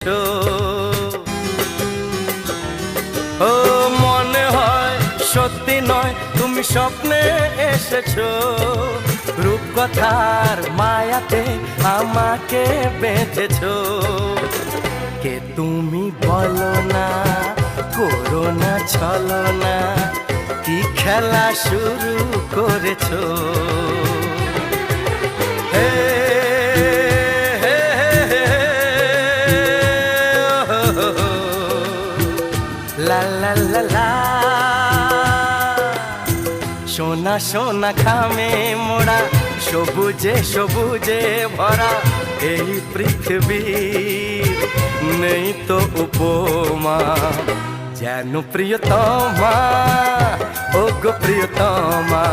এসেছো। ও মনে হয় সত্যি নয়, তুমি স্বপ্নে এসেছো। রূপকথার মায়াতে আমাকে বেঁধেছো। কে তুমি বলো না, করো না ছলনা, কি খেলা শুরু করেছো। হে হে হে লা লা লা লা। সোনা সোনা খামে মোড়া, সবুজে সবুজে ভরা এই পৃথিবী, নেই তো উপমা যেন প্রিয়তমা, ও গো প্রিয়তমা।